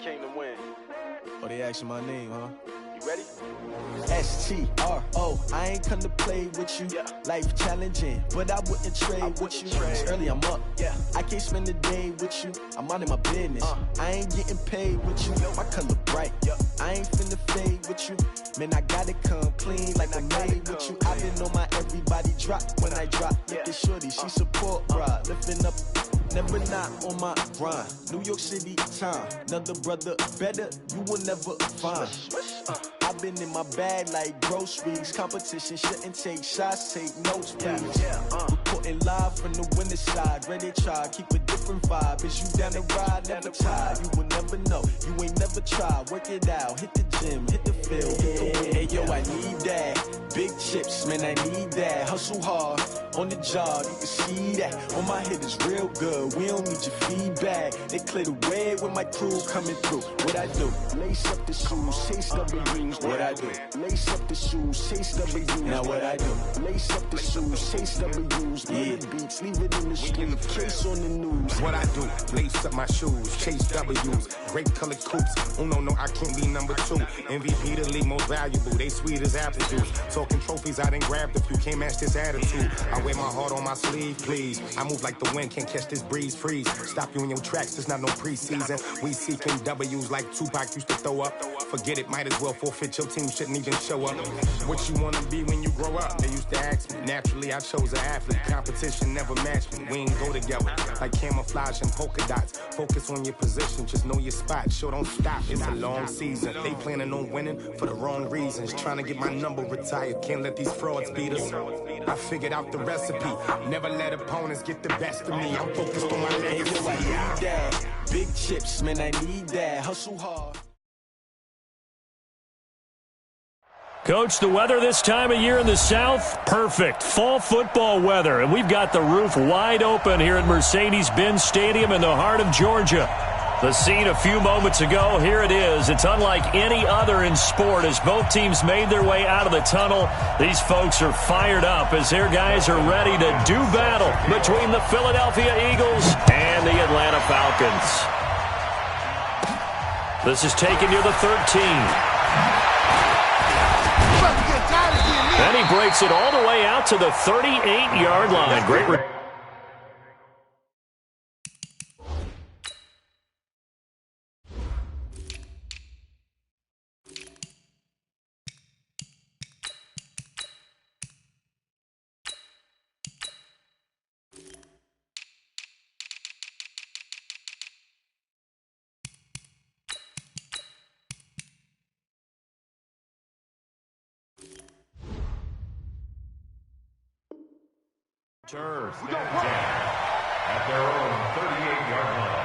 came to win. Oh, they asking my name, huh? You ready? S-T-R-O, I ain't come to play with you. Yeah. Life challenging, but I wouldn't trade with you. It's early, I'm up. Yeah. I can't spend the day with you. I'm minding my business. I ain't getting paid with you. My color bright. I ain't finna fade with you. Man, I gotta come clean like I'm made with you. I've been on my everybody drop when I drop. Look at shorty, she support ride. Lifting up, never not on my grind. New York City time. Another brother better, you will never find. I've been in my bag like groceries. Competition shouldn't take shots, take notes, please. Reporting live from the winter side. Ready to try, keep a different vibe. Is you down the ride, never tired. You will never know, you ain't never tried. Work it out, hit the gym, hit the field, hit the wind. Hey yo, I need that. Big chips, man, I need that. Hustle hard, on the job, you can see that. On my head is real good, we don't need your feedback. They clear the way with my crew coming through. What I do? Lace up the shoes, chase W's. What I do? Lace up the shoes, chase W's. Now what I do? Lace up the shoes, chase W's. Yeah. Beats, leave it in the street, case on the news. What I do? Lace up my shoes, chase W's. Great colored coops. Oh no, I can't be number 2. MVP the league most valuable. They sweet as apple juice. Talking trophies, I didn't grab the few. Can't match this attitude. I wear my heart on my sleeve, please. I move like the wind, can't catch this breeze, freeze. Stop you in your tracks, there's not no preseason. We seeking W's like Tupac used to throw up. Forget it, might as well forfeit. Your team shouldn't even show up. What you wanna be when you grow up? They used to ask me. Naturally, I chose an athlete. Competition never matched me. We ain't go together like camouflage and polka dots. Focus on your position, just know your spot. Sure, don't stop. It's a long season. They planning on winning for the wrong reasons. Trying to get my number retired. Can't let these frauds beat us. I figured out the recipe. Never let opponents get the best of me. I'm focused on my legacy. I need that. Big chips, man, I need that. Hustle hard. Coach, the weather this time of year in the South, perfect. Fall football weather, and we've got the roof wide open here at Mercedes-Benz Stadium in the heart of Georgia. The scene a few moments ago, here it is. It's unlike any other in sport as both teams made their way out of the tunnel. These folks are fired up as their guys are ready to do battle between the Philadelphia Eagles and the Atlanta Falcons. This is taken near the 13. And he breaks it all the way out to the 38-yard line. Great. Turns down at their own 38-yard line.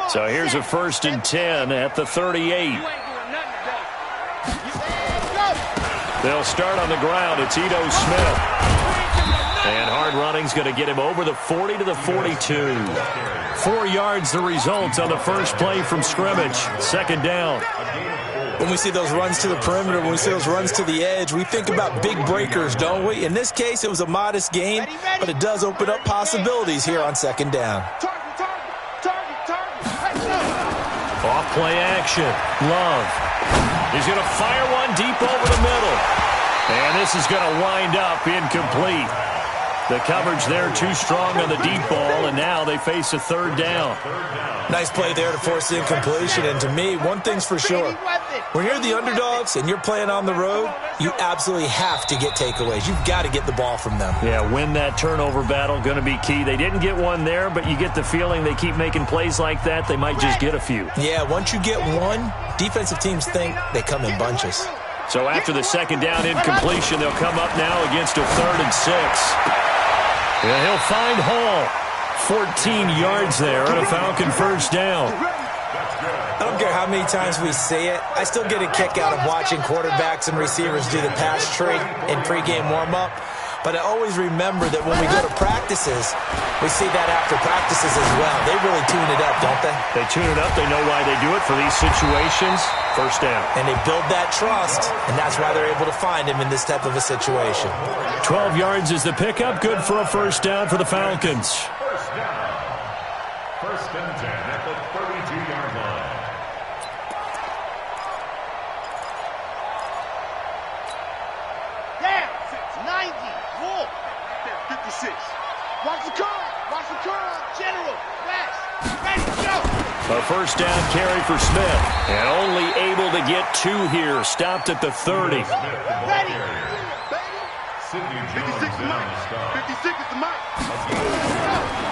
So here's a 1st and 10 at the 38. They'll start on the ground. It's Ito Smith. And hard running's going to get him over the 40 to the 42. 4 yards the result on the first play from scrimmage. 2nd down. When we see those runs to the perimeter, when we see those runs to the edge, we think about big breakers, don't we? In this case, it was a modest gain, but it does open up possibilities here on 2nd down. Off play action. Love. He's going to fire one deep over the middle. And this is going to wind up incomplete. The coverage there too strong on the deep ball, and now they face a 3rd down. Nice play there to force the incompletion, and to me, one thing's for sure. When you're the underdogs and you're playing on the road, you absolutely have to get takeaways. You've got to get the ball from them. Yeah, win that turnover battle, going to be key. They didn't get one there, but you get the feeling they keep making plays like that, they might just get a few. Yeah, once you get one, defensive teams think they come in bunches. So after the 2nd down incompletion, they'll come up now against a 3rd and 6. Yeah, he'll find Hall. 14 yards there on a Falcon 1st down. I don't care how many times we say it, I still get a kick out of watching quarterbacks and receivers do the pass trick in pregame warm-up. But I always remember that when we go to practices, we see that after practices as well. They really tune it up, don't they? They tune it up. They know why they do it for these situations. First down. And they build that trust, and that's why they're able to find him in this type of a situation. 12 yards is the pickup. Good for a first down for the Falcons. First down. First and 10 at the 32-yard line. Down. 90. Full. 56. Watch the curl. Watch the curl. General. Fast. Ready. Go. A first down carry for Smith. And only able to get 2 here. Stopped at the 30. Ready. 56 is Mike. 56 is the Mike.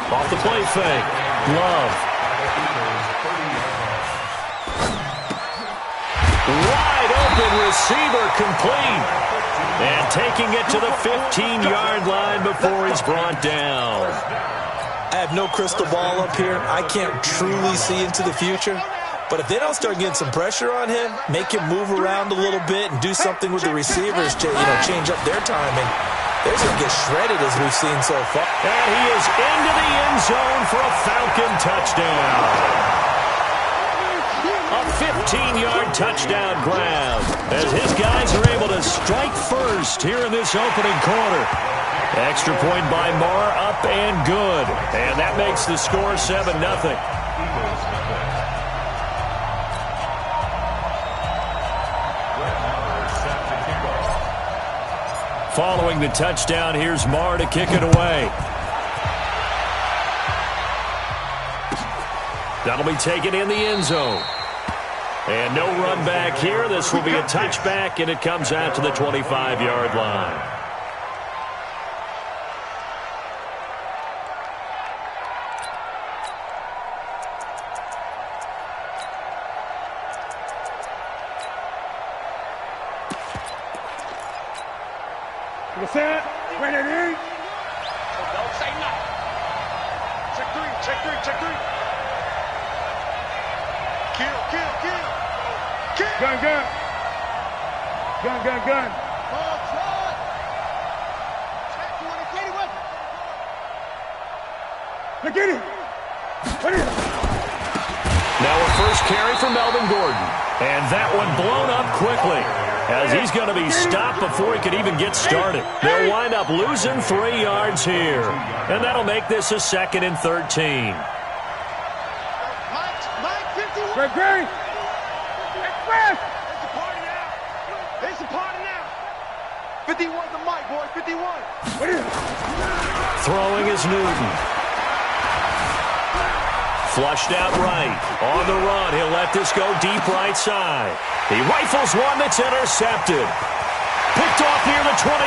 Off the play fake. Love. Wide open receiver complete. And taking it to the 15-yard line before he's brought down. I have no crystal ball up here. I can't truly see into the future. But if they don't start getting some pressure on him, make him move around a little bit and do something with the receivers to, change up their timing, they're going to get shredded as we've seen so far. And he is into the end zone for a Falcon touchdown. A 15-yard touchdown grab as his guys are able to strike first here in this opening quarter. Extra point by Marr, up and good. And that makes the score 7-0. Following the touchdown, here's Marr to kick it away. That'll be taken in the end zone. And no run back here. This will be a touchback, and it comes out to the 25-yard line. What's that? Ready? Don't say nothing. Check 3, check 3, check 3. Kill. Gun. Ball truck. Check 20, weapon. Look at it. What is it? Now a first carry for Melvin Gordon. And that one blown up quickly, as he's going to be stopped before he could even get started. They'll wind up losing 3 yards here. And that'll make this a 2nd and 13. Mike, 51. Great. Express. It's a party now. 51 the Mike, boy. 51. What is it? Throwing is Newton. Flushed out right. On the run, he'll let this go deep right side. He rifles one that's intercepted. Picked off near the 29.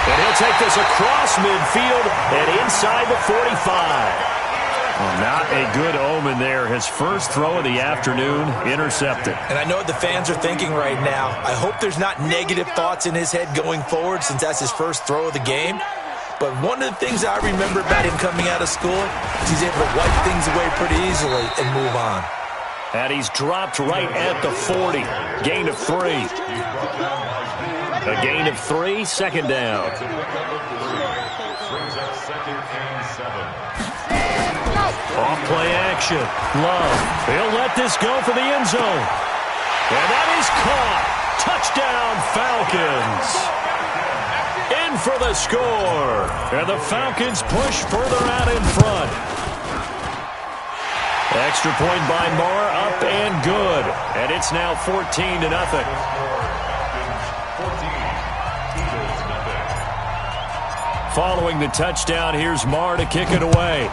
And he'll take this across midfield and inside the 45. Well, not a good omen there. His first throw of the afternoon, intercepted. And I know what the fans are thinking right now. I hope there's not negative thoughts in his head going forward, since that's his first throw of the game. But one of the things I remember about him coming out of school is he's able to wipe things away pretty easily and move on. And he's dropped right at the 40. Gain of 3. A gain of 3, 2nd down. Off play action. Love. He'll let this go for the end zone. And that is caught. Touchdown, Falcons. In for the score. And the Falcons push further out in front. Extra point by Marr, up and good. And it's now 14-0. Following the touchdown, here's Marr to kick it away.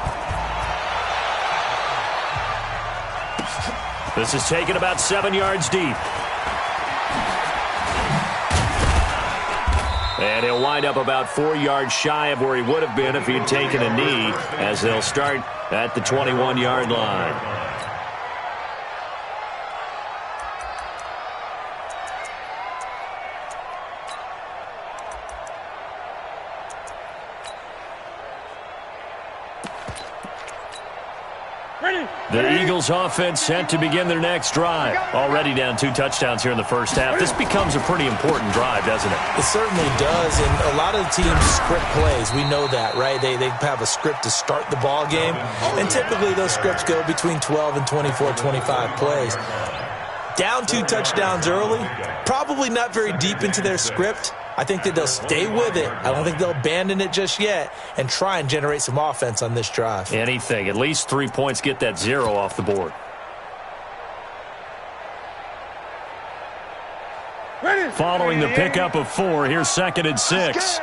This is taken about 7 yards deep. And he'll wind up about 4 yards shy of where he would have been if he'd taken a knee, as they'll start at the 21-yard line. The Eagles offense set to begin their next drive. Already down 2 touchdowns here in the first half. This becomes a pretty important drive, doesn't it? It certainly does, and a lot of the teams script plays. We know that, right? They have a script to start the ball game, and typically those scripts go between 12 and 24, 25 plays. Down 2 touchdowns early, probably not very deep into their script. I think that they'll stay with it. I don't think they'll abandon it just yet and try and generate some offense on this drive. Anything. At least 3 points, get that 0 off the board. Following the pickup of 4, here's 2nd and 6.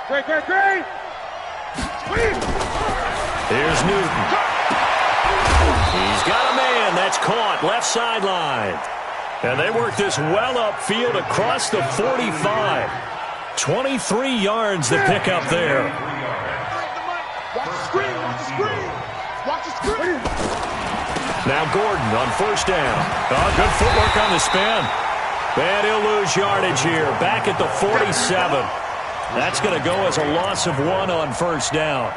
Great. Here's Newton. He's got a man. That's caught. Left sideline. And they work this well upfield across the 45. 23 yards the pickup there. Watch the screen. Watch the screen. Now Gordon on 1st down. Oh, good footwork on the spin. And he'll lose yardage here. Back at the 47. That's going to go as a loss of 1 on 1st down.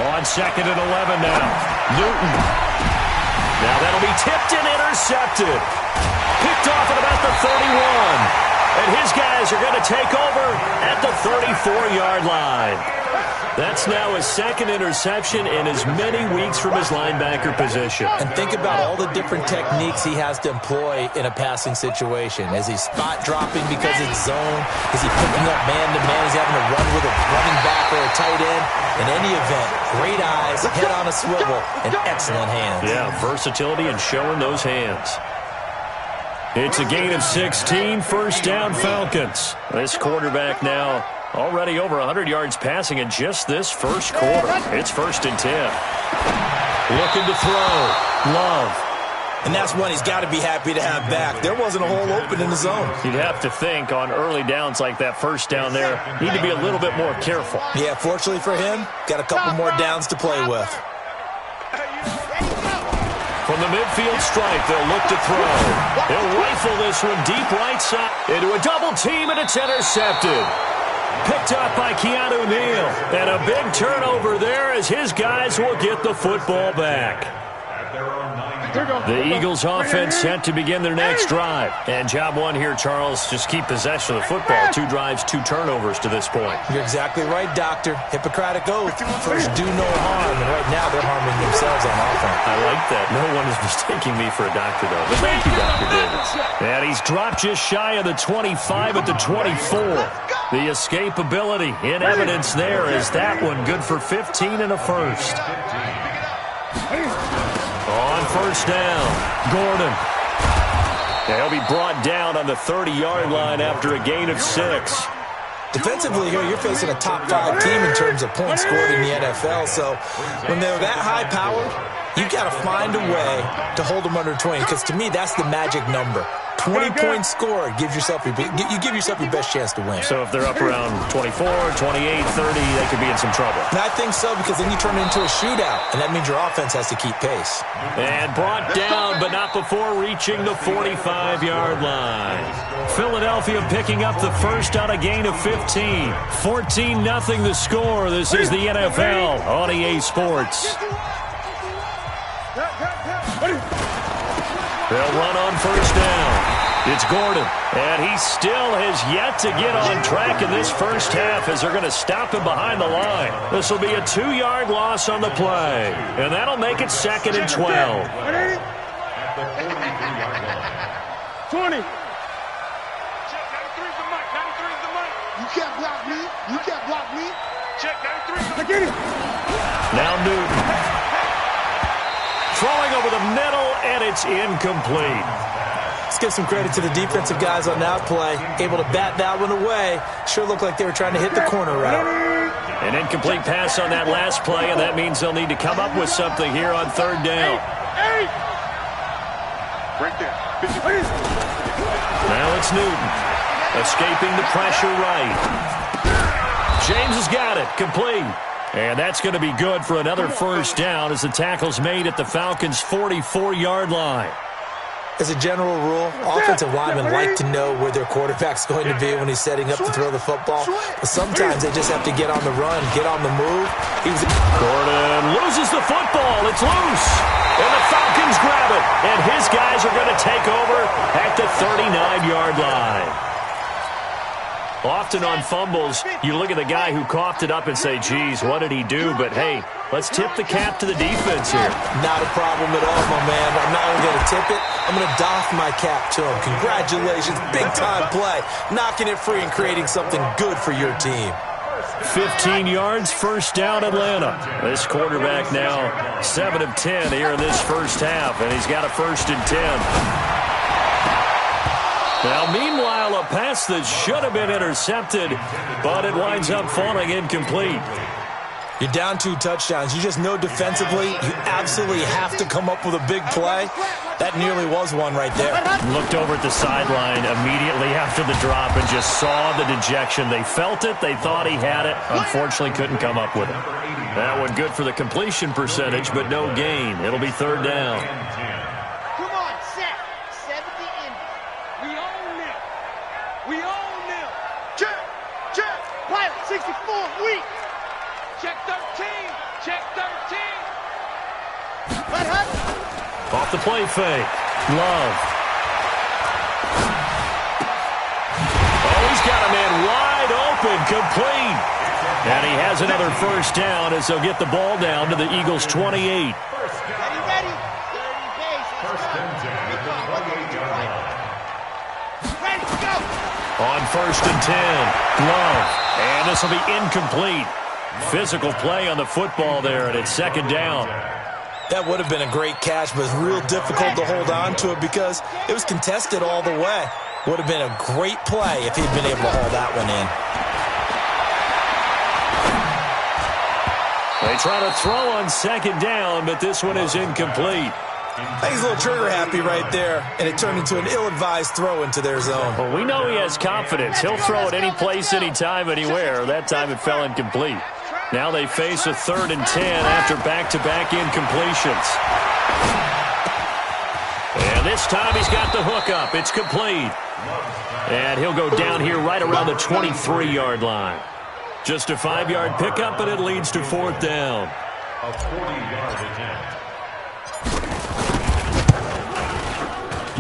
On 2nd and 11 now. Newton. Now that'll be tipped and intercepted. Picked off at about the 31. And his guys are going to take over at the 34-yard line. That's now his 2nd interception in as many weeks from his linebacker position. And think about all the different techniques he has to employ in a passing situation. Is he spot dropping because it's zone? Is he picking up man-to-man? Is he having to run with a running back or a tight end? In any event, great eyes, head on a swivel, and excellent hands. Yeah, versatility and showing those hands. It's a gain of 16, 1st down Falcons. This quarterback now already over 100 yards passing in just this first quarter. It's 1st and 10. Looking to throw. Love. And that's one he's got to be happy to have back. There wasn't a hole open in the zone. You'd have to think on early downs like that 1st down there, need to be a little bit more careful. Yeah, fortunately for him, got a couple more downs to play with. From the midfield stripe, they'll look to throw. They'll rifle this one deep right side into a double team, and it's intercepted. Picked up by Keanu Neal. And a big turnover there as his guys will get the football back. The Eagles offense set to begin their next drive. And job 1 here, Charles, just keep possession of the football. 2 drives, 2 turnovers to this point. You're exactly right, Doctor. Hippocratic oath. First, do no harm. And right now, they're harming themselves on offense. I like that. No one is mistaking me for a doctor, though. But thank you, Dr. Davis. And he's dropped just shy of the 25 at the 24. The escapability in evidence there is that one good for 15 and a 1st. On 1st down, Gordon. He'll be brought down on the 30-yard line after a gain of 6. Defensively here, you're facing a top 5 team in terms of points scored in the NFL. So when they're that high-powered, you got to find a way to hold them under 20. Because to me, that's the magic number. 20 points scored gives yourself you give yourself your best chance to win. So if they're up around 24, 28, 30, they could be in some trouble. And I think so, because then you turn it into a shootout, and that means your offense has to keep pace. And brought down, but not before reaching the 45-yard line. Philadelphia picking up the 1st on a gain of 15. 14-0 the score. This is the NFL on EA Sports. They'll run on 1st down. It's Gordon, and he still has yet to get on track in this first half as they're going to stop him behind the line. This will be a 2-yard loss on the play, and that'll make it 2nd and 12. 20. You can't block me. You can't block me. Check 93. I get it. Now Newton. Throwing over the middle, and it's incomplete. Let's give some credit to the defensive guys on that play. Able to bat that one away. Sure looked like they were trying to hit the corner route. An incomplete pass on that last play, and that means they'll need to come up with something here on 3rd down. Right there. Now it's Newton. Escaping the pressure right. James has got it. Complete. And that's going to be good for another 1st down as the tackle's made at the Falcons' 44-yard line. As a general rule, offensive linemen like to know where their quarterback's going to be when he's setting up to throw the football. But sometimes they just have to get on the run, get on the move. Gordon loses the football. It's loose. And the Falcons grab it. And his guys are going to take over at the 39-yard line. Often on fumbles, you look at the guy who coughed it up and say, geez, what did he do? But, hey, let's tip the cap to the defense here. Not a problem at all, my man. I'm not only going to tip it, I'm going to doff my cap to him. Congratulations, big-time play. Knocking it free and creating something good for your team. 15 yards, first down, Atlanta. This quarterback now 7 of 10 here in this first half, and he's got a 1st and 10. Now, meanwhile, a pass that should have been intercepted, but it winds up falling incomplete. You're down 2 touchdowns. You just know defensively you absolutely have to come up with a big play. That nearly was one right there. Looked over at the sideline immediately after the drop and just saw the dejection. They felt it. They thought he had it. Unfortunately, couldn't come up with it. That one good for the completion percentage, but no gain. It'll be 3rd down. Come on, set. 70 in. We own them. We own them. Check. Check. Pilot 64. Weak. Check 13. Check 13. What happened? Off the play fake. Love. Oh, he's got a man wide open, complete. And he has another 1st down as they'll get the ball down to the Eagles' 28. Ready, ready. 30 base. First and 10 at the 28-yard line. Ready, go. On 1st and 10. Love. And this will be incomplete. Physical play on the football there, and it's 2nd down. That would have been a great catch, but it's real difficult to hold on to it because it was contested all the way. Would have been a great play if he'd been able to haul that one in. They try to throw on 2nd down, but this one is incomplete. He's a little trigger happy right there, and it turned into an ill-advised throw into their zone. Well, we know he has confidence. He'll throw it any place, anytime, anywhere. That time it fell incomplete. Now they face a 3rd and 10 after back-to-back incompletions. And this time he's got the hook up. It's complete. And he'll go down here right around the 23-yard line. Just a 5-yard pickup, and it leads to 4th down. A 40-yard attempt.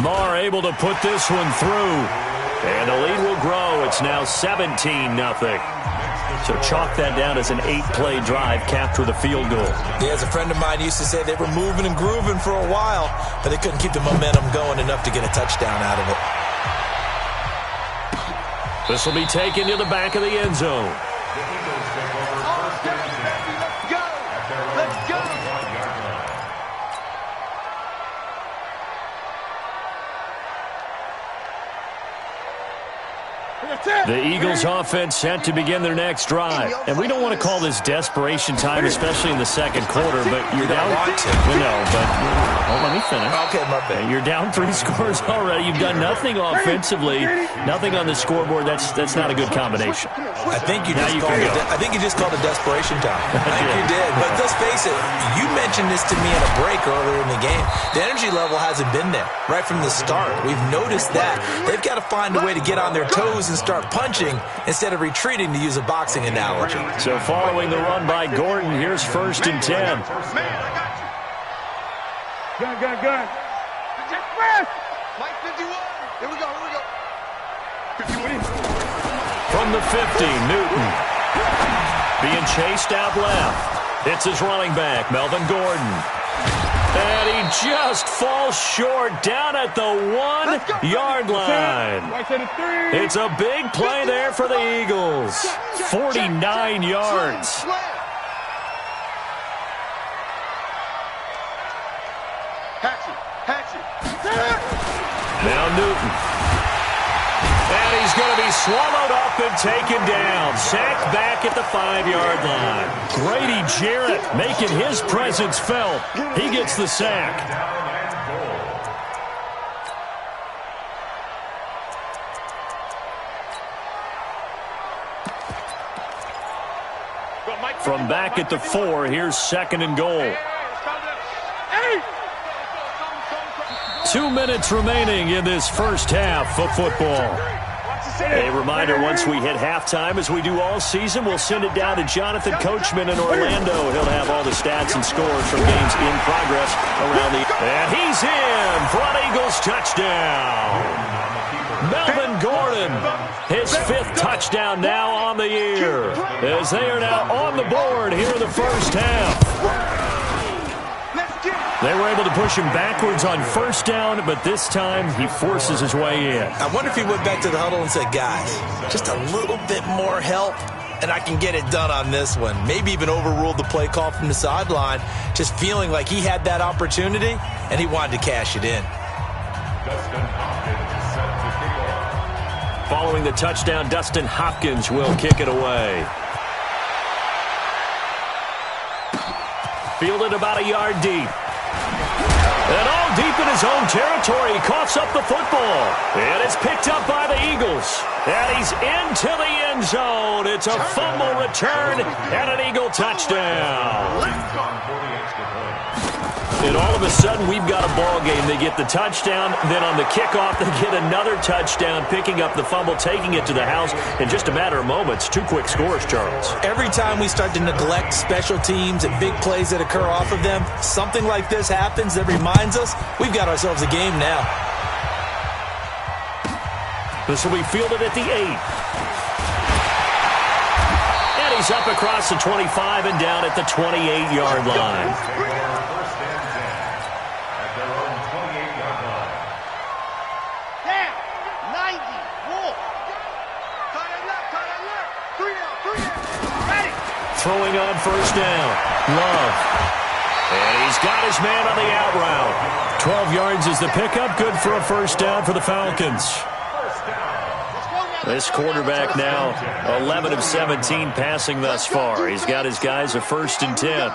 Marr able to put this one through. And the lead will grow. It's now 17-0. So chalk that down as an 8-play drive, capture the field goal. Yeah, as a friend of mine used to say, they were moving and grooving for a while, but they couldn't keep the momentum going enough to get a touchdown out of it. This will be taken to the back of the end zone. The Eagles take over 1st and 10. Go. Let's go. The Eagles offense set to begin their next drive. And we don't want to call this desperation time, especially in the 2nd quarter, but you're down. No, but let me finish. Okay, my bad. You're down 3 scores already. You've done nothing offensively, nothing on the scoreboard. That's not a good combination. I think you just called it desperation time. I think you did. But let's face it, you mentioned this to me in a break earlier in the game. The energy level hasn't been there right from the start. We've noticed that. They've got to find a way to get on their toes and start punching instead of retreating, to use a boxing analogy. So following the run by Gordon, here's 1st and 10. Man, I got you. Gun. Express. Mike 51. Here we go. 51 in. From the 50, Newton. Being chased out left. It's his running back, Melvin Gordon. And he just falls short down at the 1-yard line. It's a big play there for the Eagles. 49 yards. Now Newton. And he's going to be swallowed up and taken down. Sacked back at the 5-yard line. Grady Jarrett making his presence felt. He gets the sack. From back at the 4, here's 2nd and goal. 2 minutes remaining in this first half of football. A reminder, once we hit halftime, as we do all season, we'll send it down to Jonathan Coachman in Orlando. He'll have all the stats and scores from games in progress around the... And he's in for an Eagles touchdown. Melvin Gordon, his 5th touchdown now on the year, as they are now on the board here in the first half. They were able to push him backwards on first down, but this time he forces his way in. I wonder if he went back to the huddle and said, guys, just a little bit more help, and I can get it done on this one. Maybe even overruled the play call from the sideline, just feeling like he had that opportunity, and he wanted to cash it in. Following the touchdown, Dustin Hopkins will kick it away. Fielded about a yard deep. And all deep in his own territory, he coughs up the football. And it's picked up by the Eagles. And he's into the end zone. It's a fumble return and an Eagle touchdown. And all of a sudden, we've got a ball game. They get the touchdown, then on the kickoff, they get another touchdown, picking up the fumble, taking it to the house in just a matter of moments. 2 quick scores, Charles. Every time we start to neglect special teams and big plays that occur off of them, something like this happens that reminds us we've got ourselves a game now. This will be fielded at the 8. And he's up across the 25 and down at the 28-yard line. Throwing on first down. Love. And he's got his man on the out route. 12 yards is the pickup. Good for a first down for the Falcons. This quarterback now 11 of 17 passing thus far. He's got his guys a 1st and 10.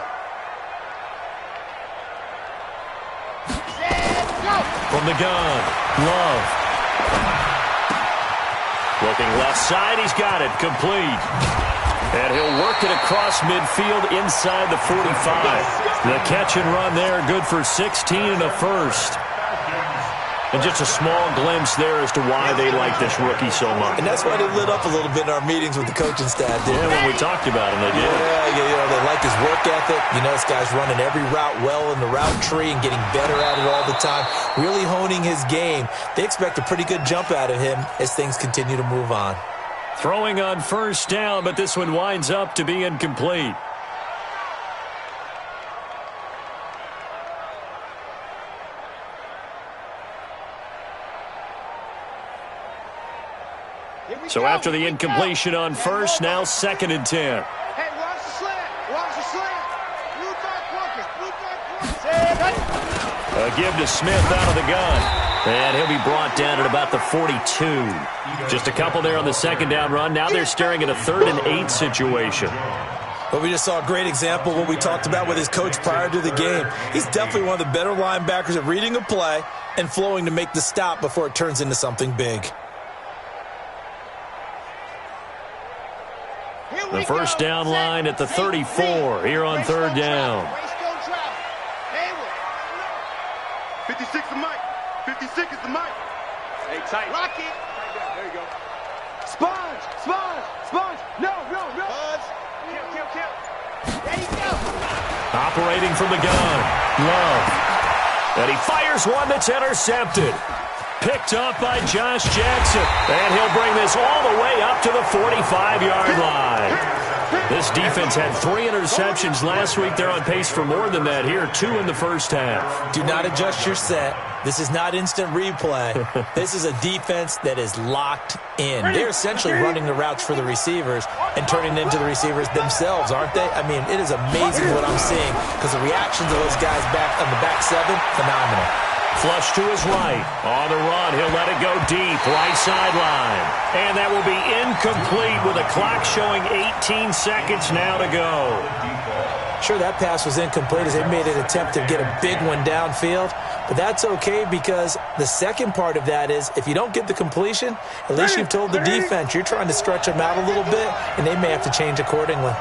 From the gun. Love. Looking left side. He's got it. Complete. And he'll work it across midfield inside the 45. The catch and run there, good for 16 and a first. And just a small glimpse there as to why they like this rookie so much. And that's why they lit up a little bit in our meetings with the coaching staff. Yeah, when we talked about him, they did. Yeah, they like his work ethic. You know, this guy's running every route well in the route tree and getting better at it all the time, really honing his game. They expect a pretty good jump out of him as things continue to move on. Throwing on first down, but this one winds up to be incomplete. So after the incompletion on first, now 2nd and 10. Hey, watch the slant. Watch the slant. Blue dot quarters. A give to Smith out of the gun. And he'll be brought down at about the 42. Just a couple there on the 2nd down run. Now they're staring at a 3rd and 8 situation. Well, we just saw a great example of what we talked about with his coach prior to the game. He's definitely one of the better linebackers at reading a play and flowing to make the stop before it turns into something big. The first down line at the 34 here on 3rd down. 56 is Mike. 56 is the Mike. Hey, tight. Lock it. There you go. Sponge. No. Buzz. Kill. There you go. Operating from the gun. Love. And he fires one that's intercepted. Picked up by Josh Jackson. And he'll bring this all the way up to the 45-yard line. This defense had 3 interceptions last week. They're on pace for more than that here. 2 in the first half. Do not adjust your set. This is not instant replay. This is a defense that is locked in. They're essentially running the routes for the receivers and turning them into the receivers themselves, aren't they? I mean, it is amazing what I'm seeing because the reactions of those guys back on the back 7, phenomenal. Flush to his right. On the run, he'll let it go deep. Right sideline. And that will be incomplete with a clock showing 18 seconds now to go. Sure, that pass was incomplete as they made an attempt to get a big one downfield. But that's okay because the second part of that is if you don't get the completion, at least you've told the defense you're trying to stretch them out a little bit, and they may have to change accordingly.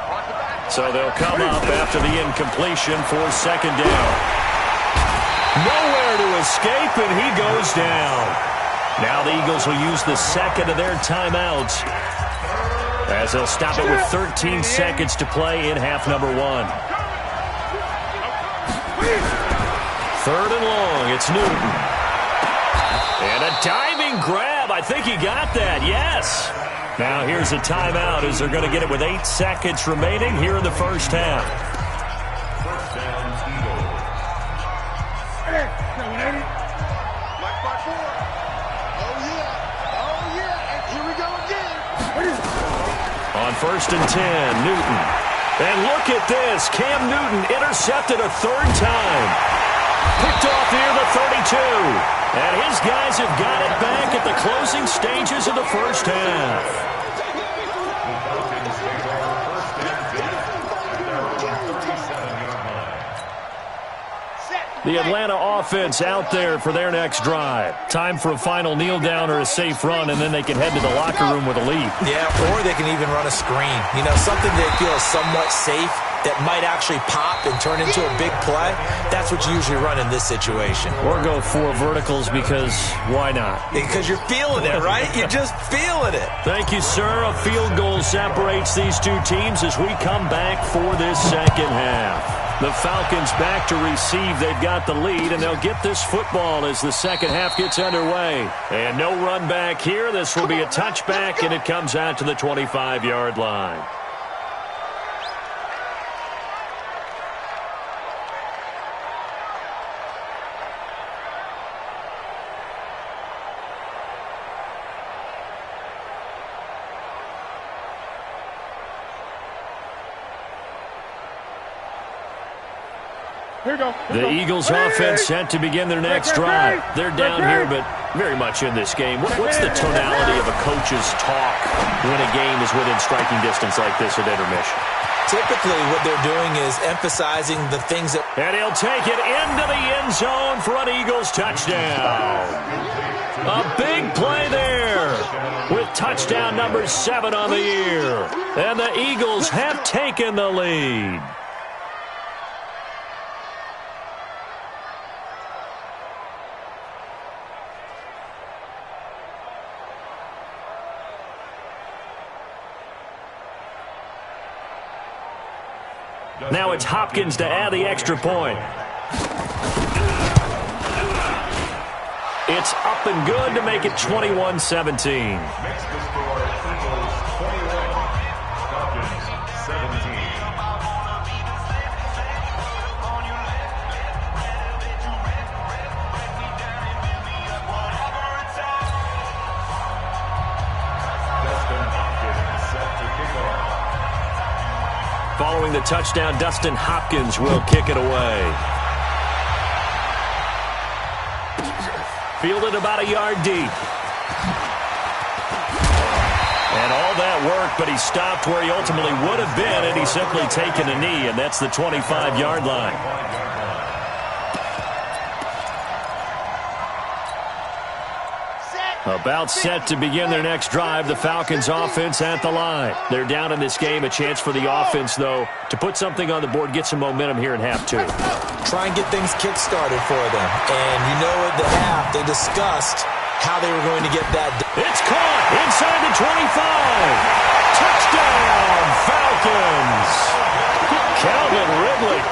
So they'll come up after the incompletion for 2nd down. Nowhere to escape, and he goes down. Now the Eagles will use the second of their timeouts as they'll stop it with 13 seconds to play in half number 1. Third and long, it's Newton. And a diving grab. I think he got that, yes. Now here's a timeout as they're going to get it with 8 seconds remaining here in the first half. First down, Eagles. On first and 10, Newton. And look at this. Cam Newton intercepted a third time. Picked off near the 32. And his guys have got it back at the closing stages of the first half. The Atlanta offense out there for their next drive. Time for a final kneel down or a safe run, and then they can head to the locker room with a lead. Yeah, or they can even run a screen. You know, something they feel is somewhat safe that might actually pop and turn into a big play. That's what you usually run in this situation. Or go 4 verticals because why not? Because you're feeling it, right? You're just feeling it. Thank you, sir. A field goal separates these two teams as we come back for this second half. The Falcons back to receive. They've got the lead, and they'll get this football as the second half gets underway. And no run back here. This will be a touchback, and it comes out to the 25-yard line. The Eagles offense set to begin their next drive. They're down here, but very much in this game. What's the tonality of a coach's talk when a game is within striking distance like this at intermission? Typically, what they're doing is emphasizing the things that... And he'll take it into the end zone for an Eagles touchdown. A big play there with touchdown number 7 on the year. And the Eagles have taken the lead. Now it's Hopkins to add the extra point. It's up and good to make it 21-17. Makes the score Eagles 21, Falcons 17. Following the touchdown, Dustin Hopkins will kick it away. Fielded about a yard deep. And all that work, but he stopped where he ultimately would have been, and he's simply taken a knee, and that's the 25-yard line. About set to begin their next drive. The Falcons offense at the line. They're down in this game. A chance for the offense, though, to put something on the board, get some momentum here in half 2. Try and get things kick-started for them. And you know at the half, they discussed how they were going to get that. It's caught inside the 25. Touchdown, Falcons. Calvin Ridley,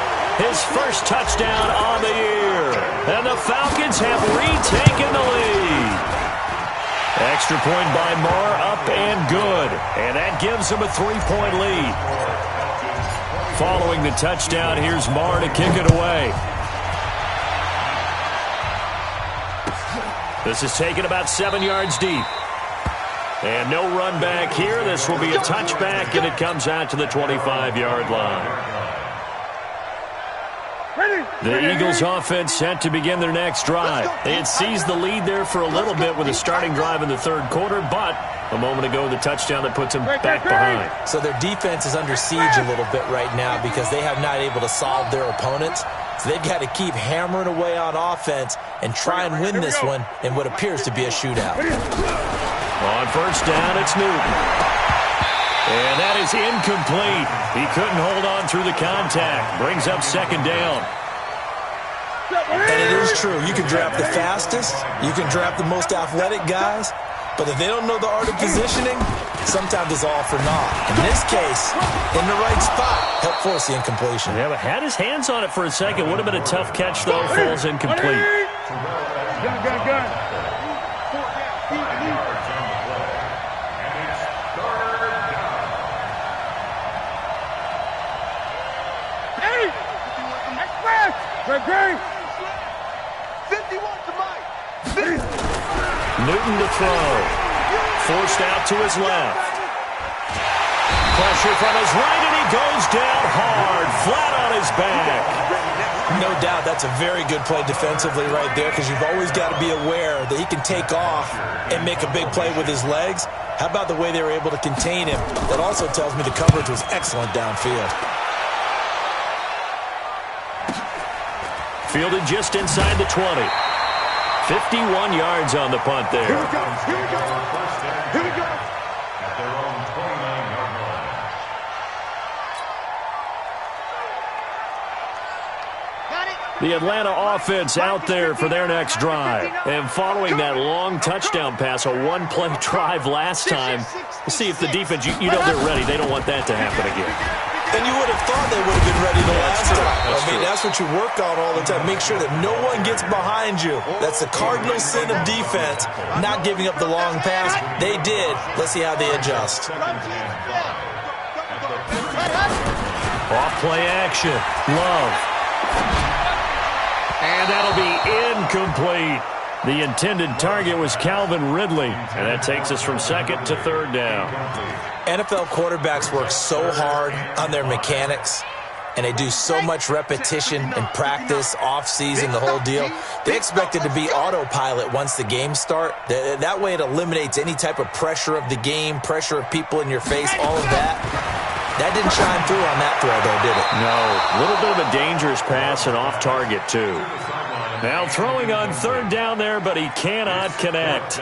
his first touchdown on the year. And the Falcons have retaken the lead. Extra point by Marr, up and good. And that gives them a 3-point lead. Following the touchdown, here's Marr to kick it away. This is taken about 7 yards deep. And no run back here. This will be a touchback, and it comes out to the 25-yard line. The Eagles offense set to begin their next drive. They had seized the lead there for a little bit with a starting drive in the third quarter, but a moment ago the touchdown that puts them back behind. So their defense is under siege a little bit right now because they have not able to solve their opponents. So they've got to keep hammering away on offense and try and win this one in what appears to be a shootout. On first down, it's Newton. And that is incomplete. He couldn't hold on through the contact. Brings up second down. And it is true. You can draft the fastest. You can draft the most athletic guys. But if they don't know the art of positioning, sometimes it's all for naught. In this case, in the right spot, helped force the incompletion. Yeah, but had his hands on it for a second. Would have been a tough catch, though. Falls incomplete. Gun. Great. 51 to Mike. Newton to throw. Forced out to his left. Pressure from his right, and he goes down hard, flat on his back. No doubt that's a very good play defensively right there, because you've always got to be aware that he can take off and make a big play with his legs. How about the way they were able to contain him? That also tells me the coverage was excellent downfield. Fielded just inside the 20. 51 yards on the punt there. Here we go. At their own 29-yard line. The Atlanta offense out there for their next drive. And following that long touchdown pass, a one-play drive last time, see if the defense, you know they're ready. They don't want that to happen again. And you would have thought they would have been ready the last time. That's what you work on all the time. Make sure that no one gets behind you. That's the cardinal sin of defense, not giving up the long pass. They did. Let's see how they adjust. Off play action. Love. And that'll be incomplete. The intended target was Calvin Ridley. And that takes us from second to third down. NFL quarterbacks work so hard on their mechanics, and they do so much repetition and practice, off-season, the whole deal. They expect it to be autopilot once the games start. That way it eliminates any type of pressure of the game, pressure of people in your face, all of that. That didn't shine through on that throw, though, did it? No. A little bit of a dangerous pass and off target, too. Now throwing on third down there, but he cannot connect.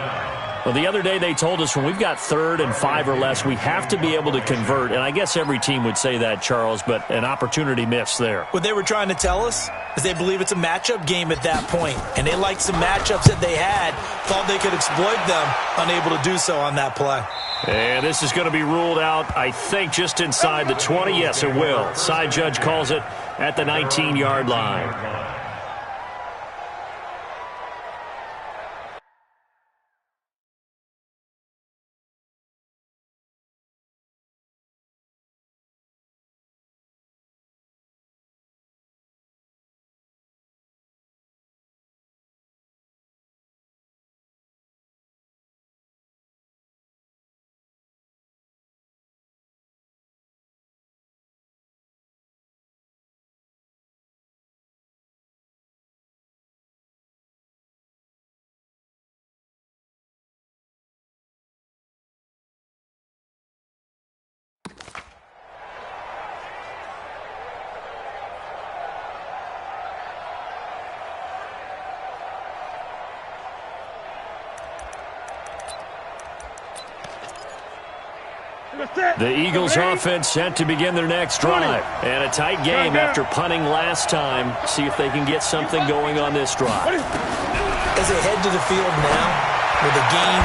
Well, the other day they told us when we've got 3rd and 5 or less, we have to be able to convert. And I guess every team would say that, Charles, but an opportunity missed there. What they were trying to tell us is they believe it's a matchup game at that point. And they liked some matchups that they had, thought they could exploit them, unable to do so on that play. And this is going to be ruled out, I think, just inside the 20. Yes, it will. Side judge calls it at the 19-yard line. The Eagles offense set to begin their next drive. And a tight game after punting last time. See if they can get something going on this drive. As they head to the field now, with the game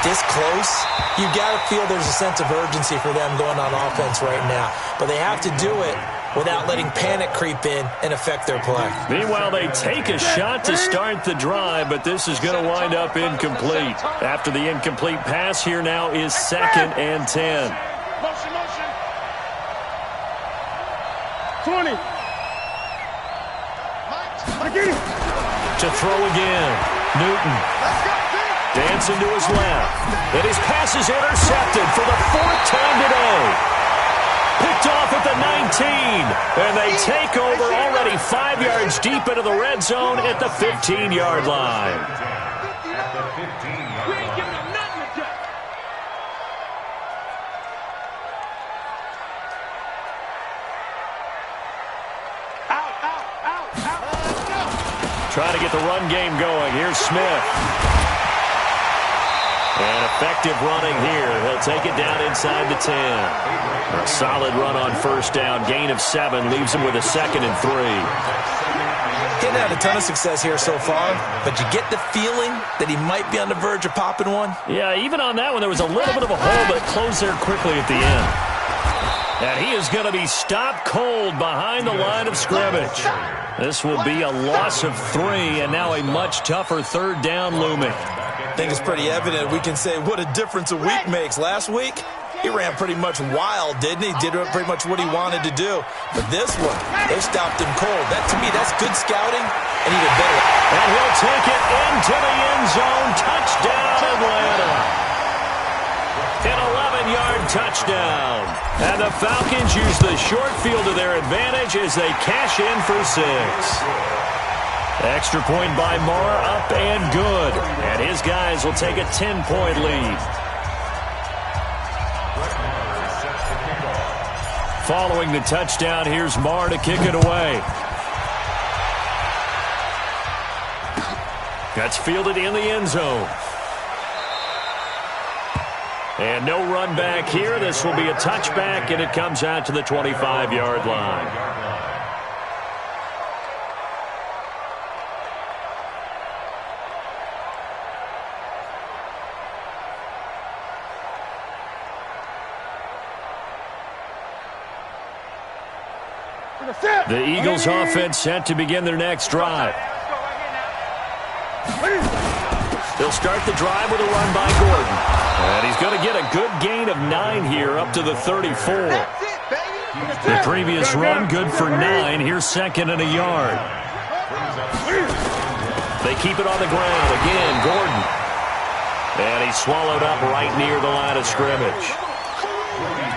this close, you got to feel there's a sense of urgency for them going on offense right now. But they have to do it without letting panic creep in and affect their play. Meanwhile, they take a shot to start the drive, but this is going to wind up incomplete. After the incomplete pass, here now is 2nd and 10. Motion. 20. To throw again. Newton. Dancing to his left. And his pass is intercepted for the 4th time today. Picked off at the 19. And they take over already 5 yards deep into the red zone at the 15-yard line. At the 15-yard line. Trying to get the run game going. Here's Smith. And effective running here. He'll take it down inside the 10. A solid run on first down. Gain of 7 leaves him with a 2nd and 3. He hasn't had a ton of success here so far, but you get the feeling that he might be on the verge of popping one. Yeah, even on that one, there was a little bit of a hole, but it closed there quickly at the end. And he is going to be stopped cold behind the line of scrimmage. This will be a loss of 3, and now a much tougher third down looming. I think it's pretty evident. We can say what a difference a week makes. Last week, he ran pretty much wild, didn't he? Did pretty much what he wanted to do. But this one, they stopped him cold. That, to me, that's good scouting and even better. And he'll take it into the end zone. Touchdown, Atlanta. An 11-yard touchdown. And the Falcons use the short field to their advantage as they cash in for 6. Extra point by Moore, up and good. And his guys will take a 10-point lead. Following the touchdown, here's Moore to kick it away. That's fielded in the end zone. And no run back here. This will be a touchback, and it comes out to the 25-yard line. The Eagles offense set to begin their next drive. They'll start the drive with a run by Gordon. And he's going to get a good gain of 9 here up to the 34. The previous run good for 9. Here's 2nd and a yard. They keep it on the ground. Again, Gordon. And he's swallowed up right near the line of scrimmage.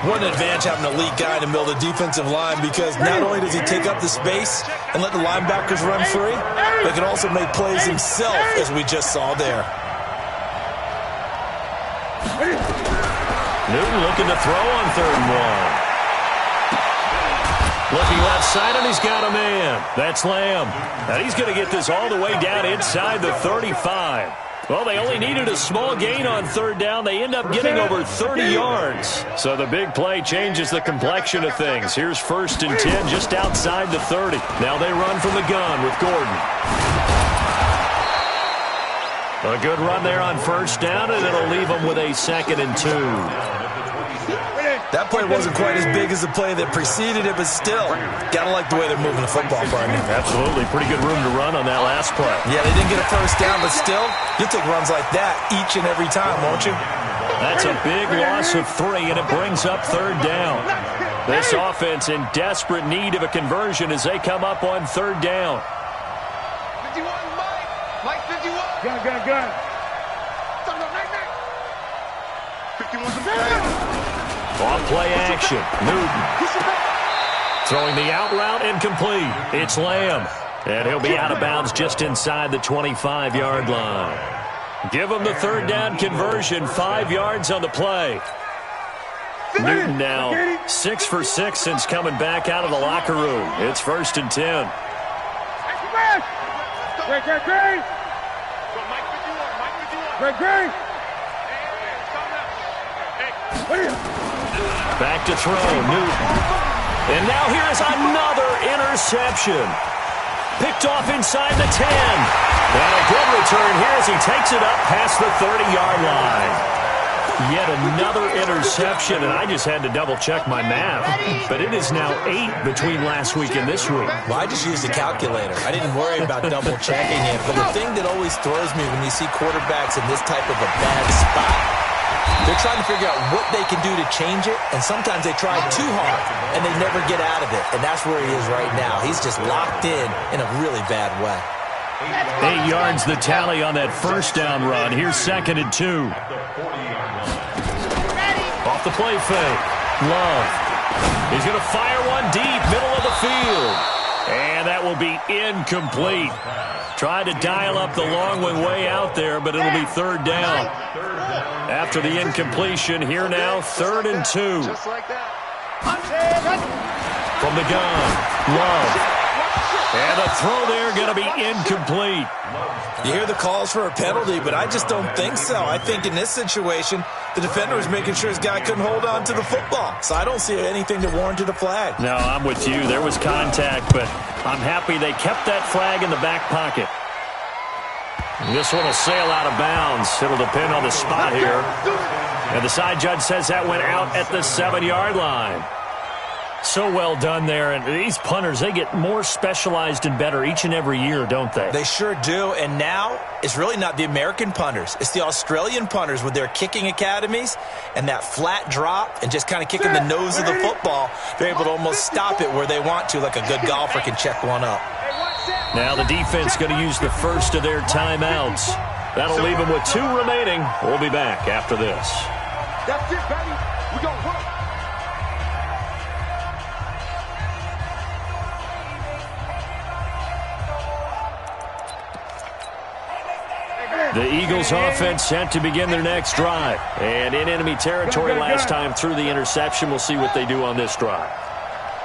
What an advantage having an elite guy in the middle of the defensive line, because not only does he take up the space and let the linebackers run free, but he can also make plays himself, as we just saw there. Newton looking to throw on 3rd and 1. Looking left side, and he's got a man. That's Lamb. And he's going to get this all the way down inside the 35. Well, they only needed a small gain on 3rd down. They end up getting over 30 yards. So the big play changes the complexion of things. Here's 1st and 10 just outside the 30. Now they run from the gun with Gordon. A good run there on 1st down, and it'll leave them with a 2nd and 2. That play wasn't quite as big as the play that preceded it, but still, gotta like the way they're moving the football, Barney. Absolutely. Pretty good room to run on that last play. Yeah, they didn't get a 1st down, but still, you'll take runs like that each and every time, won't you? That's a big loss of 3, and it brings up 3rd down. This offense in desperate need of a conversion as they come up on 3rd down. 51, Mike 51. Gun. 51's a play. Off play action. Newton. Throwing the out route incomplete. It's Lamb. And he'll be out of bounds just inside the 25-yard line. Give him the 3rd down conversion. 5 yards on the play. Newton now 6 for 6 since coming back out of the locker room. It's 1st and 10. Back to throw, Newton. And now here's another interception. Picked off inside the 10. And a good return here as he takes it up past the 30-yard line. Yet another interception, and I just had to double-check my math. But it is now 8 between last week and this week. Well, I just used a calculator. I didn't worry about double-checking it. But the thing that always throws me when you see quarterbacks in this type of a bad spot, they're trying to figure out what they can do to change it, and sometimes they try too hard, and they never get out of it. And that's where he is right now. He's just locked in a really bad way. 8 yards the tally on that 1st down run. Here's 2nd and 2. Off the play fake. Love. He's going to fire one deep, middle of the field. And that will be incomplete. Tried to dial up the long one way out there, but it'll be 3rd down. After the incompletion, here now, 3rd and 2. From the gun, Love. And the throw there going to be incomplete. You hear the calls for a penalty, but I just don't think so. I think in this situation, the defender was making sure his guy couldn't hold on to the football. So I don't see anything that warranted a flag. No, I'm with you. There was contact, but I'm happy they kept that flag in the back pocket. And this one will sail out of bounds. It'll depend on the spot here. And the side judge says that went out at the 7-yard line. So well done there. And these punters, they get more specialized and better each and every year, don't they? They sure do. And now it's really not the American punters. It's the Australian punters with their kicking academies and that flat drop and just kind of kicking the nose of the football. They're able to almost stop it where they want to, like a good golfer can check one up. Now the defense going to use the first of their timeouts. That'll leave them with 2 remaining. We'll be back after this. That's it, baby. We're going to work. The Eagles offense set to begin their next drive. And in enemy territory last time through the interception. We'll see what they do on this drive.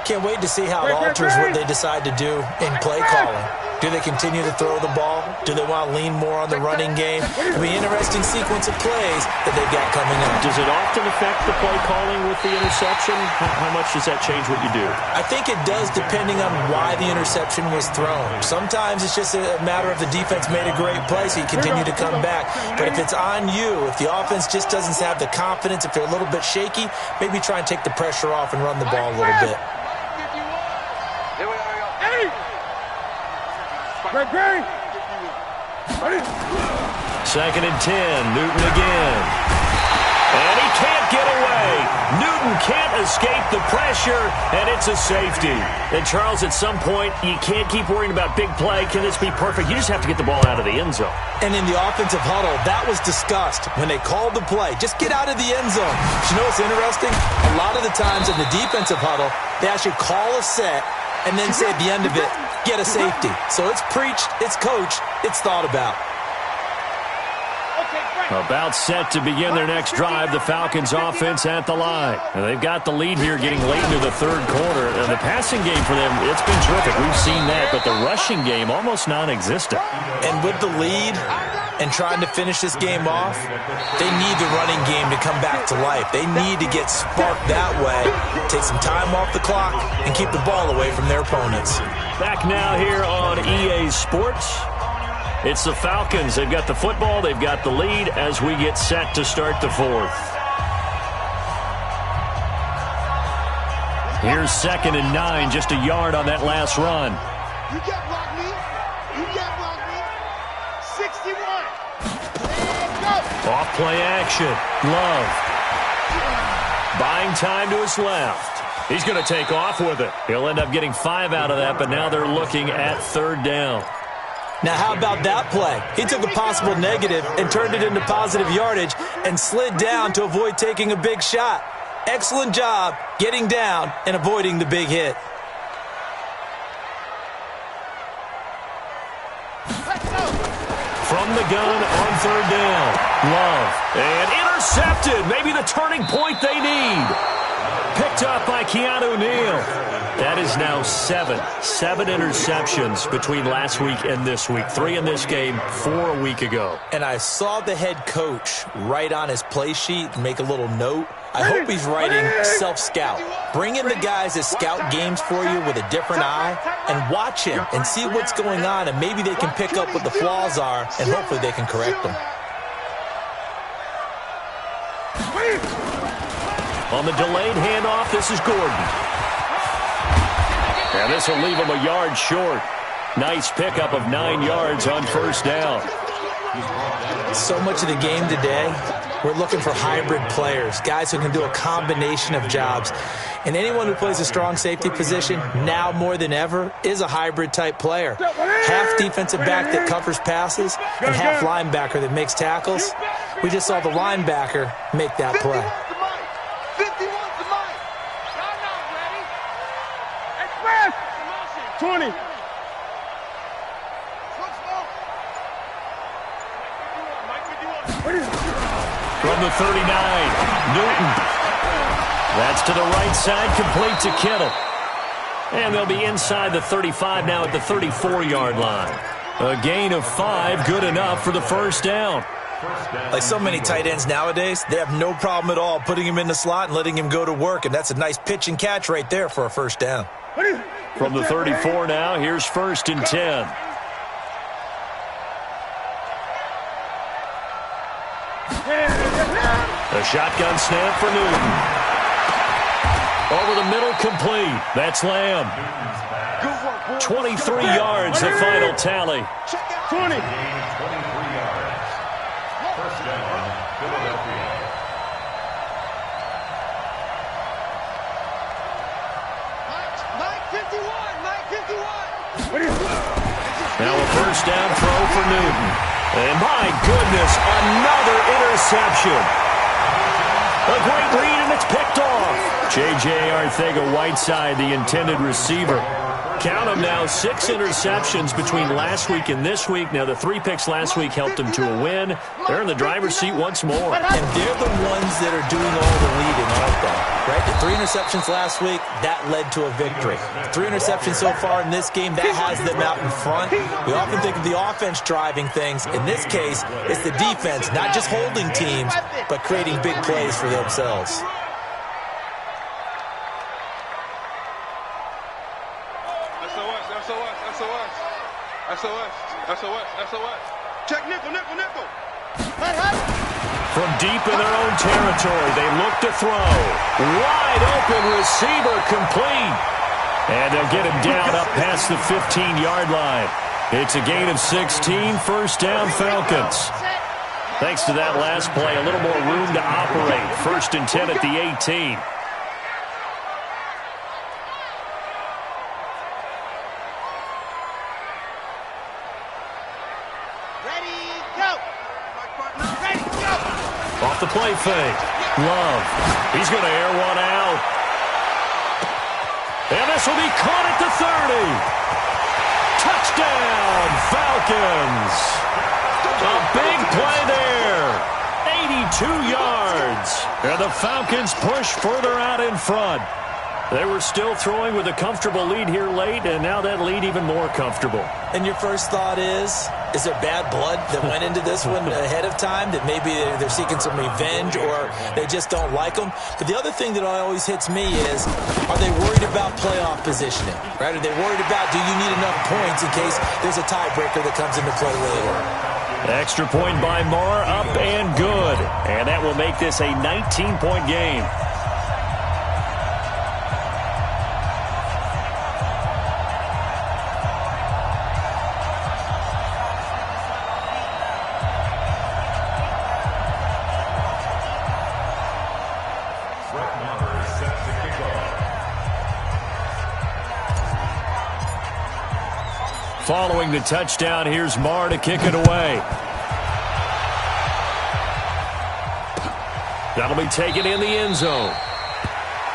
Can't wait to see how it alters what they decide to do in play calling. Do they continue to throw the ball? Do they want to lean more on the running game? It'll be an interesting sequence of plays that they've got coming up. Does it often affect the play calling with the interception? How much does that change what you do? I think it does depending on why the interception was thrown. Sometimes it's just a matter of the defense made a great play, so you continue to come back. But if it's on you, if the offense just doesn't have the confidence, if they're a little bit shaky, maybe try and take the pressure off and run the ball a little bit. Second and 10. Newton again. And he can't get away. Newton can't escape the pressure, and it's a safety. And, Charles, at some point, you can't keep worrying about big play. Can this be perfect? You just have to get the ball out of the end zone. And in the offensive huddle, that was discussed when they called the play. Just get out of the end zone. But you know what's interesting? A lot of the times in the defensive huddle, they actually call a set and then say at the end of it, get a safety. So it's preached, it's coached, it's thought about. About set to begin their next drive, the Falcons offense at the line. And they've got the lead here getting late into the third quarter. And the passing game for them, it's been terrific. We've seen that, but the rushing game almost non-existent. And with the lead and trying to finish this game off, they need the running game to come back to life. They need to get sparked that way, take some time off the clock, and keep the ball away from their opponents. Back now here on EA Sports. It's the Falcons. They've got the football. They've got the lead as we get set to start the fourth. Here's 2nd and 9, just a yard on that last run. You can't block me. You can't block me. 61. Go. Off play action. Love. Buying time to his left. He's going to take off with it. He'll end up getting 5 out of that, but now they're looking at 3rd down. Now, how about that play? He took a possible negative and turned it into positive yardage and slid down to avoid taking a big shot. Excellent job getting down and avoiding the big hit. From the gun on 3rd down. Love. And intercepted. Maybe the turning point they need. Picked up by Keanu Neal. That is now 7 interceptions between last week and this week. 3 in this game, 4 a week ago. And I saw the head coach write on his play sheet, make a little note. I hope he's writing self-scout. Bring in the guys that scout games for you with a different eye and watch him and see what's going on, and maybe they can pick up what the flaws are, and hopefully they can correct them. On the delayed handoff, this is Gordon. And this will leave him a yard short. Nice pickup of 9 yards on 1st down. So much of the game today, we're looking for hybrid players, guys who can do a combination of jobs. And anyone who plays a strong safety position, now more than ever, is a hybrid-type player. Half defensive back that covers passes and half linebacker that makes tackles. We just saw the linebacker make that play. 20. From the 39, Newton. That's to the right side, complete to Kittle. And they'll be inside the 35 now at the 34-yard line. A gain of 5, good enough for the first down. Like so many tight ends nowadays, they have no problem at all putting him in the slot and letting him go to work, and that's a nice pitch and catch right there for a first down. From the 34 now, here's 1st and 10. A shotgun snap for Newton. Over the middle, complete. That's Lamb. 23 yards, the final tally. 20. 23 yards. First down, Philadelphia. Mike 51. Now a first down throw for Newton. And my goodness, another interception. A great read, and it's picked off. J.J. Arcega-Whiteside, the intended receiver. Count them now, 6 interceptions between last week and this week. Now, the 3 picks last week helped them to a win. They're in the driver's seat once more. And they're the ones that are doing all the leading, aren't they? Right? The 3 interceptions last week, that led to a victory. 3 interceptions so far in this game, that has them out in front. We often think of the offense driving things. In this case, it's the defense, not just holding teams, but creating big plays for themselves. SOS. Check nickel. From deep in their own territory, they look to throw. Wide open receiver, complete. And they'll get him down up past the 15-yard line. It's a gain of 16, first down Falcons. Thanks to that last play, a little more room to operate. 1st and 10 at the 18. Off the play fake. Love. He's going to air one out. And this will be caught at the 30. Touchdown, Falcons. A big play there. 82 yards. And the Falcons push further out in front. They were still throwing with a comfortable lead here late, and now that lead even more comfortable. And your first thought is there bad blood that went into this one ahead of time, that maybe they're seeking some revenge or they just don't like them? But the other thing that always hits me is, are they worried about playoff positioning? Right? Are they worried about, do you need enough points in case there's a tiebreaker that comes into play later? Extra point by Moore, up and good. And that will make this a 19-point game. Following the touchdown, here's Marr to kick it away. That'll be taken in the end zone.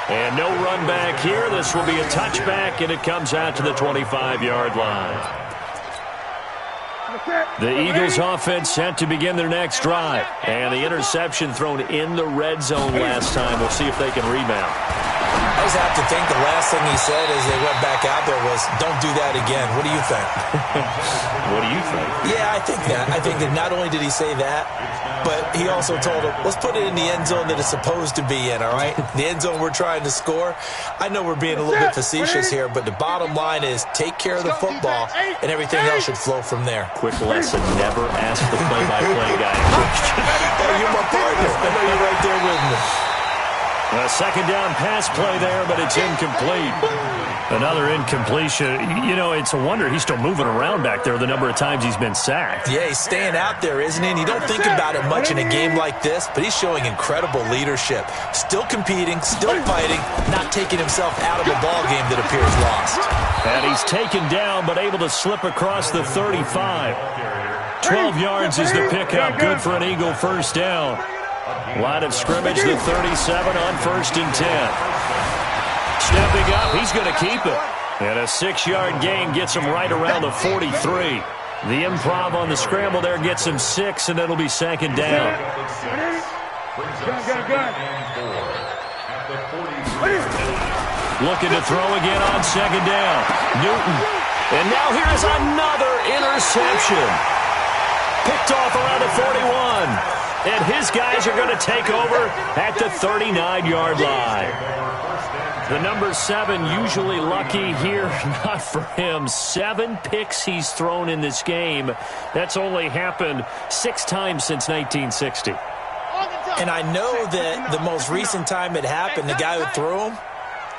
And no run back here. This will be a touchback, and it comes out to the 25-yard line. The Eagles offense set to begin their next drive. And the interception thrown in the red zone last time. We'll see if they can rebound. I just have to think the last thing he said as they went back out there was, don't do that again. What do you think? What do you think? Yeah, I think that. I think that not only did he say that, but he also told him, let's put it in the end zone that it's supposed to be in, all right? The end zone we're trying to score. I know we're being a little bit facetious here, but the bottom line is take care of the football, and everything else should flow from there. Quick lesson, never ask the play-by-play guy. Hey, you're my partner. I know you're right there with me. A second down pass play there, but it's incomplete. Another incompletion. You know, it's a wonder he's still moving around back there the number of times he's been sacked. Yeah, he's staying out there, isn't he? And you don't think about it much in a game like this, but he's showing incredible leadership. Still competing, still fighting, not taking himself out of a ball game that appears lost. And he's taken down, but able to slip across the 35. 12 yards is the pickup. Good for an Eagle first down. Line of scrimmage, the 37 on 1st and 10. Stepping up, he's going to keep it. And a 6-yard gain gets him right around the 43. The improv on the scramble there gets him 6, and it'll be second down. looking to throw again on second down. Newton. And now here's another interception. Picked off around the 41. And his guys are going to take over at the 39-yard line. The number 7 usually lucky here. Not for him. 7 picks he's thrown in this game. That's only happened 6 times since 1960. And I know that the most recent time it happened, the guy who threw him,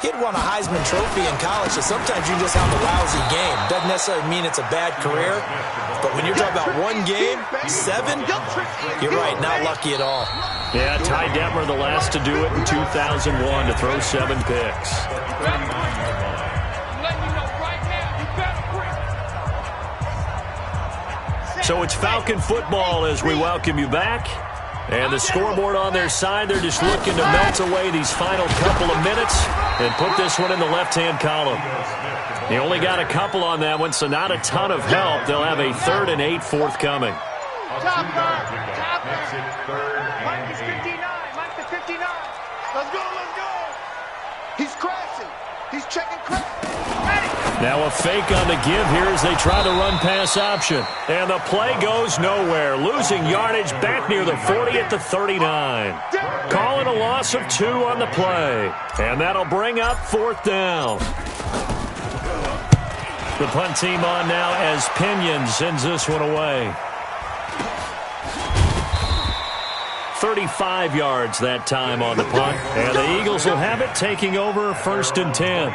he had won a Heisman Trophy in college, so sometimes you just have a lousy game. Doesn't necessarily mean it's a bad career, but when you're talking about one game, 7, you're right, not lucky at all. Yeah, Ty Detmer, the last to do it in 2001, to throw 7 picks. So it's Falcon football as we welcome you back. And the scoreboard on their side, they're just looking to melt away these final couple of minutes and put this one in the left-hand column. They only got a couple on that one, so not a ton of help. They'll have a 3rd and 8 forthcoming. Mike is 59. Mike the 59. Let's go, let's go. He's crashing. He's checking crash. Now a fake on the give here as they try to run pass option. And the play goes nowhere. Losing yardage back near the 40 at the 39. Calling a loss of 2 on the play. And that'll bring up 4th down. The punt team on now as Pinion sends this one away. 35 yards that time on the punt. And the Eagles will have it, taking over 1st and 10.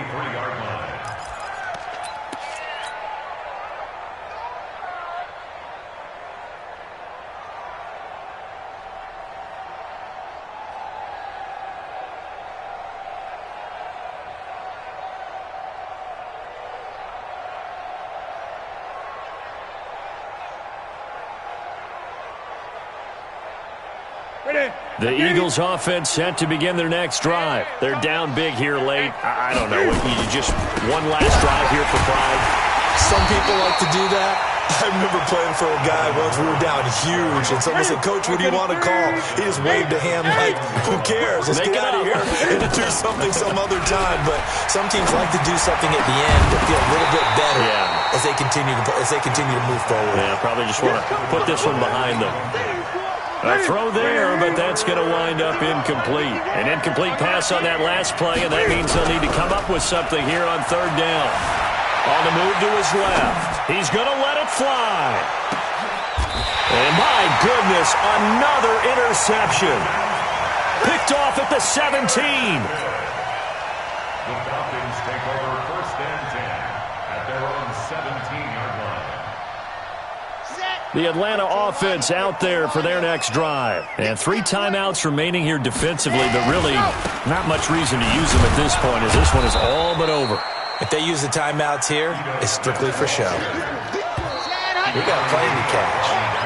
The Eagles offense set to begin their next drive. They're down big here late. I don't know. You just one last drive here for pride. Some people like to do that. I remember playing for a guy once. We were down huge, and someone said, "Coach, what do you want to call?" He just waved a hand like, "Who cares? Let's get out of here and do something some other time." But some teams like to do something at the end to feel a little bit better as they continue to move forward. Yeah, probably just want to put this one behind them. A throw there, but that's going to wind up incomplete. An incomplete pass on that last play, and that means they'll need to come up with something here on 3rd down. On the move to his left. He's going to let it fly. And my goodness, another interception. Picked off at the 17. The Falcons take over 1st and 10 at their own 17-yard line. The Atlanta offense out there for their next drive. And 3 timeouts remaining here defensively, but really not much reason to use them at this point as this one is all but over. If they use the timeouts here, it's strictly for show. We got plenty to catch.